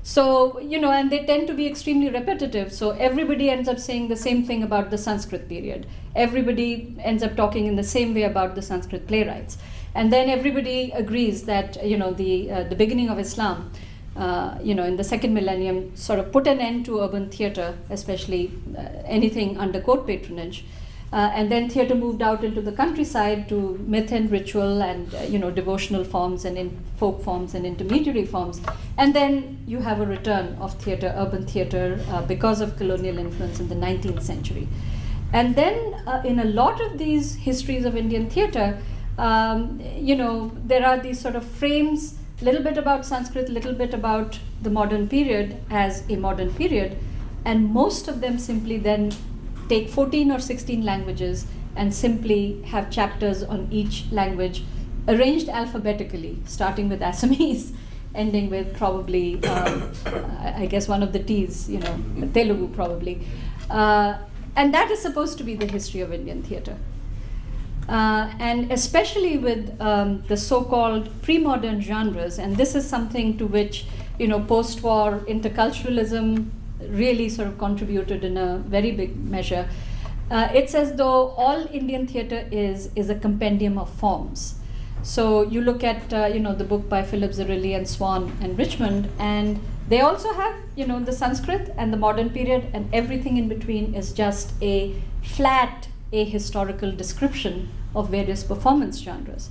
So, and they tend to be extremely repetitive. So everybody ends up saying the same thing about the Sanskrit period. Everybody ends up talking in the same way about the Sanskrit playwrights. And then everybody agrees that, the beginning of Islam, in the second millennium, sort of put an end to urban theatre, especially anything under court patronage. And then theatre moved out into the countryside to myth and ritual and devotional forms and in folk forms and intermediary forms. And then you have a return of theatre, urban theatre, because of colonial influence in the 19th century. And then in a lot of these histories of Indian theatre, there are these sort of frames, a little bit about Sanskrit, a little bit about the modern period as a modern period, and most of them simply then take 14 or 16 languages and simply have chapters on each language arranged alphabetically, starting with Assamese, ending with probably, I guess, one of the T's, Telugu probably. And that is supposed to be the history of Indian theatre. And especially with the so-called pre-modern genres, and this is something to which, post-war interculturalism really sort of contributed in a very big measure. It's as though all Indian theatre is a compendium of forms. So you look at the book by Philip Zerilli and Swan and Richmond, and they also have the Sanskrit and the modern period, and everything in between is just a flat ahistorical description of various performance genres.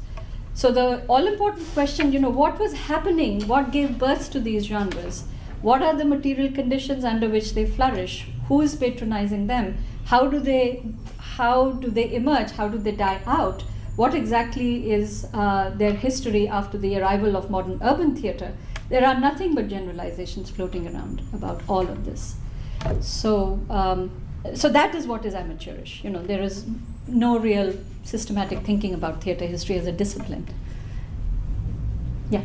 So the all-important question, what was happening? What gave birth to these genres? What are the material conditions under which they flourish? Who is patronizing them? How do they emerge? How do they die out? What exactly is their history after the arrival of modern urban theatre? There are nothing but generalizations floating around about all of this. So that is what is amateurish. There is no real systematic thinking about theatre history as a discipline. Yeah.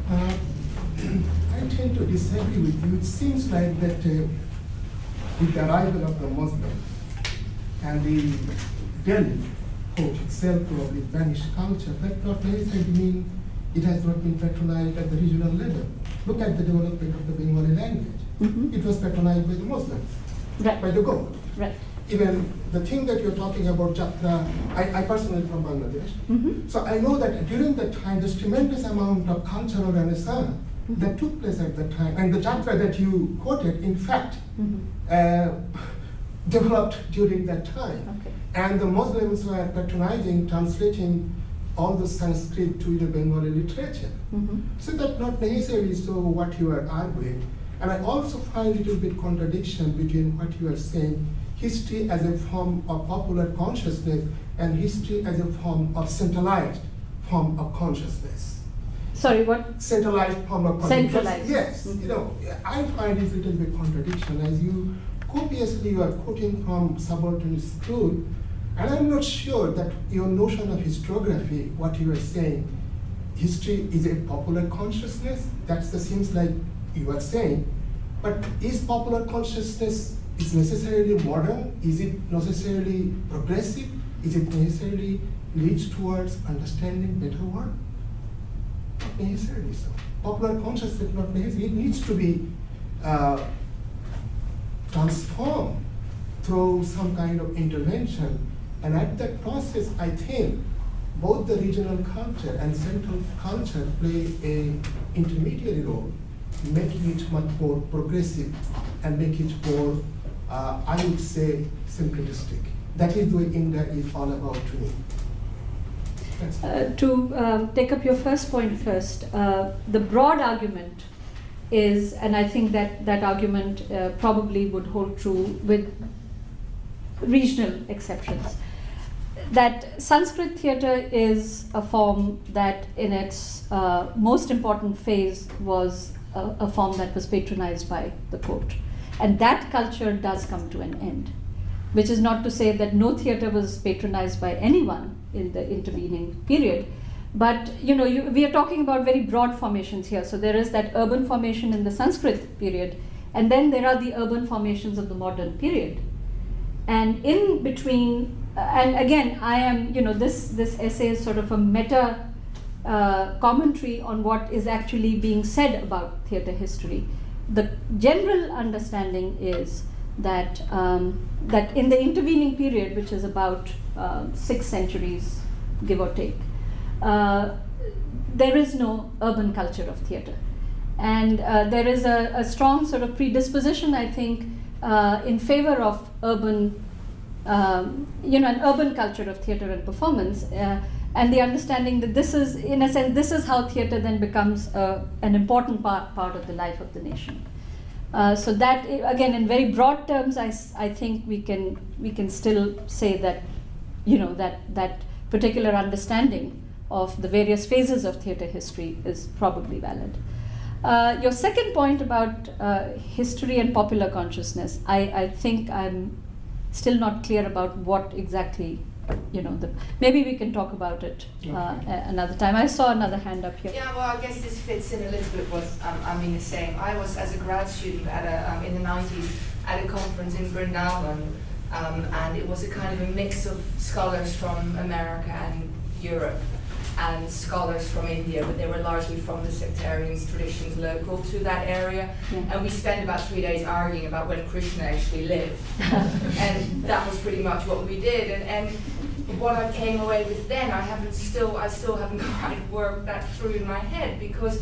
I tend to disagree with you. It seems like that with the arrival of the Muslim and the Delhi court itself probably banished culture, that not necessarily mean it has not been patronized at the regional level. Look at the development of the Bengali language. Mm-hmm. It was patronized by the Muslims, Right. by the gold. Right. Even the thing that you're talking about, Jatra, I personally from Bangladesh, Mm-hmm. so I know that during that time, there's tremendous amount of cultural renaissance Mm-hmm. that took place at that time. And the Jatra that you quoted, in fact, Mm-hmm. developed during that time. Okay. And the Muslims were patronizing, translating all the Sanskrit to the Bengali literature. Mm-hmm. So that's not necessarily so what you are arguing. And I also find a little bit contradiction between what you are saying, history as a form of popular consciousness and history as a form of centralized form of consciousness. Sorry, what? Centralized form of consciousness. Centralized. Yes, Mhm. I find this a little bit contradiction as you copiously you are quoting from subaltern school, and I'm not sure that your notion of historiography, what you are saying, history is a popular consciousness, that seems like you are saying, but is popular consciousness it's necessarily modern? Is it necessarily progressive? Is it necessarily leads towards understanding better work? Not necessarily so. Popular consciousness not necessarily. It needs to be transformed through some kind of intervention. And at that process, I think both the regional culture and central culture play an intermediary role, making it much more progressive and make it more, I would say, syncretistic. That is the way India is all about to me. To take up your first point first, the broad argument is, and I think that argument probably would hold true with regional exceptions, that Sanskrit theatre is a form that in its most important phase was a form that was patronized by the court. And that culture does come to an end, which is not to say that no theatre was patronized by anyone in the intervening period. But we are talking about very broad formations here. So there is that urban formation in the Sanskrit period, and then there are the urban formations of the modern period. And in between, and again, I am, this essay is sort of a meta commentary on what is actually being said about theatre history. The general understanding is that that in the intervening period, which is about 6 centuries, give or take, there is no urban culture of theatre. And there is a strong sort of predisposition, I think, in favor of urban, an urban culture of theatre and performance, and the understanding that this is, in a sense, this is how theatre then becomes an important part of the life of the nation. So that, again, in very broad terms, I think we can still say that, that particular understanding of the various phases of theatre history is probably valid. Your second point about history and popular consciousness, I think I'm still not clear about what exactly, maybe we can talk about it another time. I saw another hand up here. Yeah, well, I guess this fits in a little bit what Amin is saying. I was, as a grad student at in the 90s, at a conference in Brindavan, and it was a kind of a mix of scholars from America and Europe, and scholars from India, but they were largely from the sectarian traditions local to that area. Yeah. And we spent about 3 days arguing about when Krishna actually lived. And that was pretty much what we did. And what I came away with then, I still haven't quite worked that through in my head, because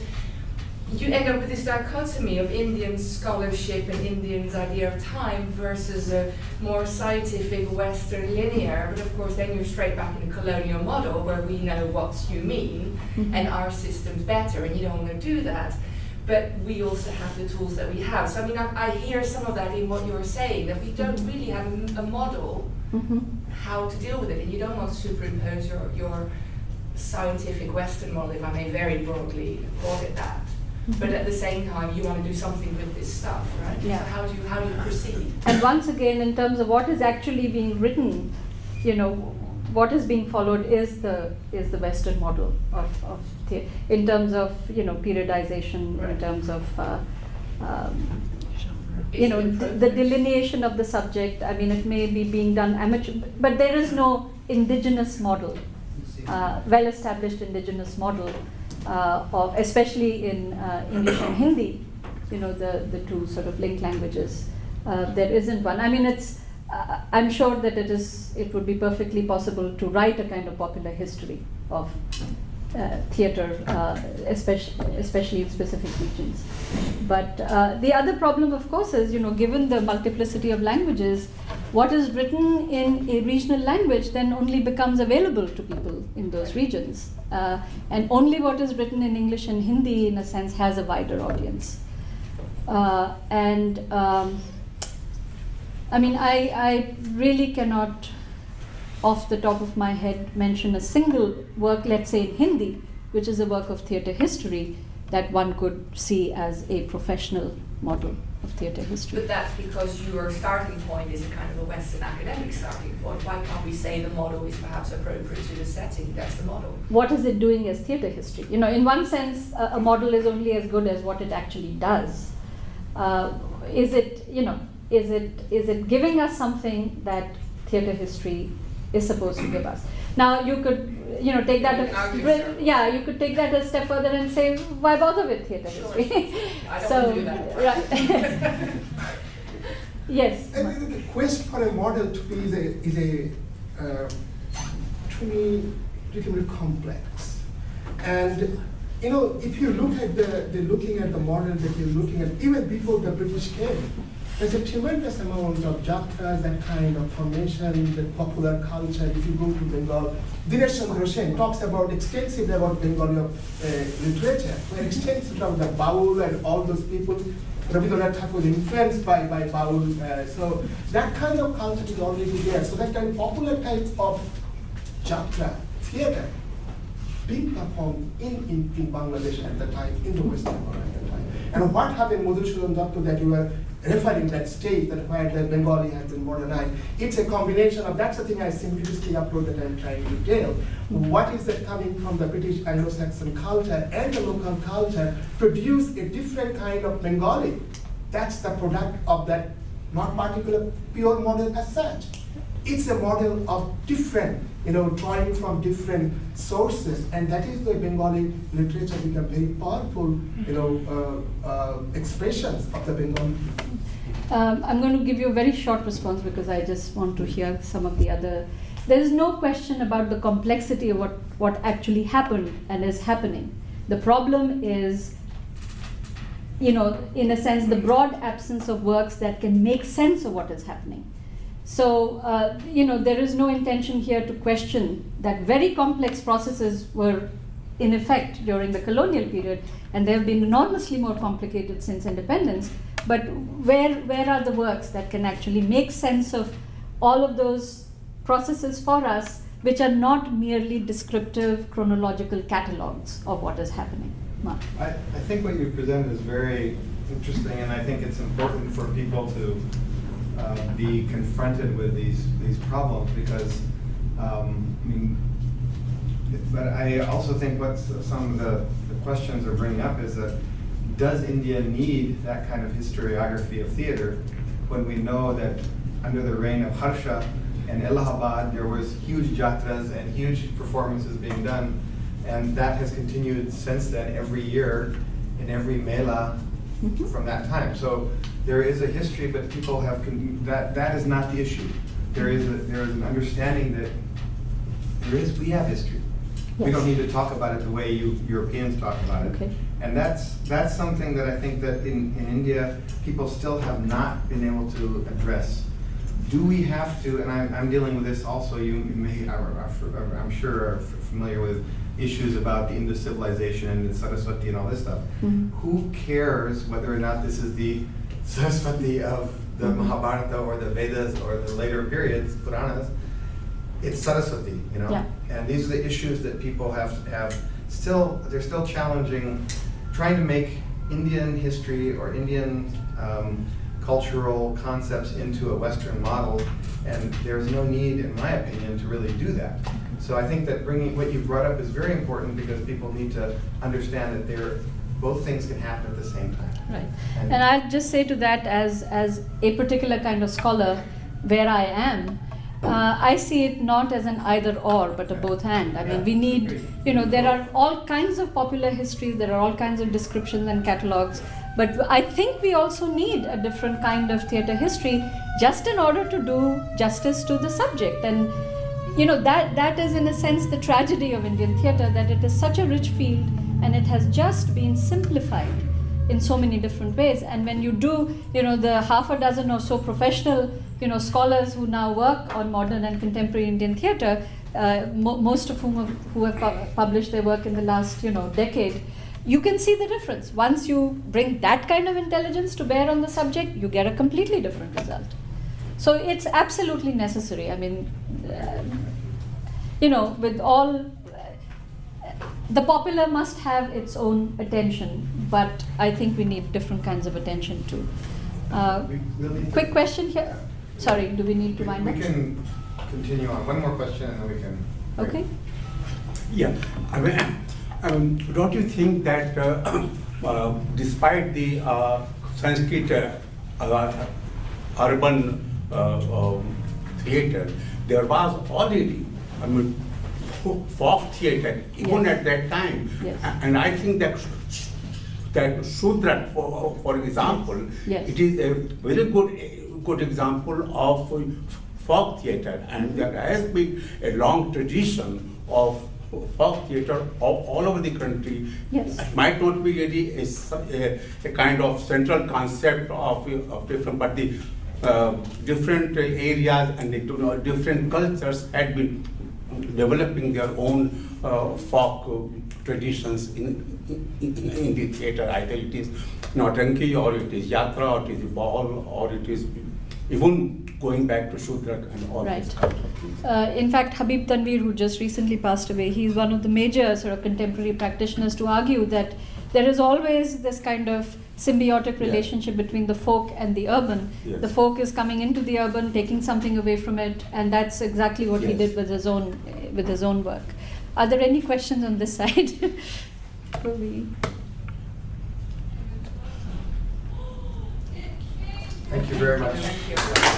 you end up with this dichotomy of Indian scholarship and Indians' idea of time versus a more scientific Western linear. But of course, then you're straight back in the colonial model where we know what you mean and our system's better, and you don't want to do that. But we also have the tools that we have. So I mean, I hear some of that in what you're saying, that we don't really have a model how to deal with it, and you don't want to superimpose your scientific Western model, if I may very broadly call it that. But at the same time, you want to do something with this stuff, right? Yeah. So how do you proceed? And once again, in terms of what is actually being written, what is being followed is the Western model of theatre, in terms of periodization, Right. in terms of the delineation of the subject. I mean, it may be being done amateur, but there is no indigenous model, well-established indigenous model. Of, especially in English and Hindi, the two sort of linked languages, there isn't one. I mean, I'm sure that it would be perfectly possible to write a kind of popular history of theatre, especially in specific regions. But the other problem, of course, is, given the multiplicity of languages, what is written in a regional language then only becomes available to people in those regions. And only what is written in English and Hindi, in a sense, has a wider audience. I mean, I really cannot, off the top of my head, mention a single work, let's say in Hindi, which is a work of theatre history, that one could see as a professional model of theatre history. But that's because your starting point is a kind of a Western academic starting point. Why can't we say the model is perhaps appropriate to the setting? That's the model. What is it doing as theatre history? In one sense, a model is only as good as what it actually does. Is it, Is it giving us something that theater history is supposed to give us? Now you could, take that you could take that a step further and say, why bother with theater history? I don't want to do that. Right. Yes. I think the quest for a model to me is a to me little bit complex. And if you look at looking at the model that you're looking at, even before the British came, there's a tremendous amount of jatras, that kind of formation, the popular culture. If you go to Bengal, Dinesh Chandra Sen talks extensively about Bengali literature, where extensively about the Baul and all those people. Rabindranath Tagore was influenced by Baul. So that kind of culture is already there. So that kind of popular type of jatra, theater, being performed in Bangladesh at the time, in the Western world at the time. And what happened, Madhusudan Datta, that you were referring that stage that where the Bengali has been modernized, it's a combination of, that's the thing I simplistically upload that I'm trying to tell. What is that coming from the British Anglo-Saxon culture and the local culture produce a different kind of Bengali. That's the product of that, not particular pure model as such. It's a model of different, drawing from different sources, and that is the Bengali literature become very powerful, expressions of the Bengali. I'm going to give you a very short response because I just want to hear some of the other. There is no question about the complexity of what actually happened and is happening. The problem is, in a sense, the broad absence of works that can make sense of what is happening. So, there is no intention here to question that very complex processes were in effect during the colonial period, and they have been enormously more complicated since independence. But where are the works that can actually make sense of all of those processes for us, which are not merely descriptive chronological catalogs of what is happening? Mark. I think what you present is very interesting, and I think it's important for people to be confronted with these problems, because but I also think what some of the questions are bringing up is that, does India need that kind of historiography of theater when we know that under the reign of Harsha and Allahabad there was huge jatras and huge performances being done, and that has continued since then every year in every mela from that time. So there is a history, but people have that is not the issue. There is an understanding that we have history. Yes. We don't need to talk about it the way you Europeans talk about it. Okay. And that's something that I think that in India people still have not been able to address. Do we have to? And I'm dealing with this also. You may, I'm sure, are familiar with issues about the Indus civilization and the Saraswati and all this stuff. Mm-hmm. Who cares whether or not this is the Saraswati of the Mahabharata or the Vedas or the later periods, Puranas? It's Saraswati, Yeah. And these are the issues that people have still, they're still challenging, trying to make Indian history or Indian cultural concepts into a Western model, and there's no need, in my opinion, to really do that. So I think that bringing what you brought up is very important, because people need to understand that both things can happen at the same time. Right. And I'll just say to that, as a particular kind of scholar, where I am, I see it not as an either or, but a both and. I mean, we need, there are all kinds of popular histories, there are all kinds of descriptions and catalogs, but I think we also need a different kind of theatre history just in order to do justice to the subject. And, that is in a sense the tragedy of Indian theatre, that it is such a rich field and it has just been simplified in so many different ways. And when you do, the half a dozen or so professional scholars who now work on modern and contemporary Indian theatre, most of whom have published their work in the last decade, you can see the difference. Once you bring that kind of intelligence to bear on the subject, you get a completely different result. So it's absolutely necessary. I mean, with all, the popular must have its own attention, but I think we need different kinds of attention too. Quick question here. Sorry, do we need to wind up? We can continue on. One more question and then we can. Okay. Yeah, I mean, don't you think that despite the Sanskrit urban theater, there was already, folk theater, even Yes. at that time. Yes. And I think that Shudra, for example, Yes. it is a very good example of folk theater, and there has been a long tradition of folk theater all over the country. Yes. It might not be really a kind of central concept of different, but the different areas and the different cultures had been developing their own folk traditions in the theater. Either it is Nautanki, or it is Yatra, or it is Ball, or it is even going back to Shudrak and all Right. these kinds of things. In fact, Habib Tanvir, who just recently passed away, he's one of the major sort of contemporary practitioners to argue that there is always this kind of symbiotic Yeah. relationship between the folk and the urban. Yes. The folk is coming into the urban, taking something away from it, and that's exactly what he Yes. did with his own work. Are there any questions on this side? Probably. Thank you very much. Thank you.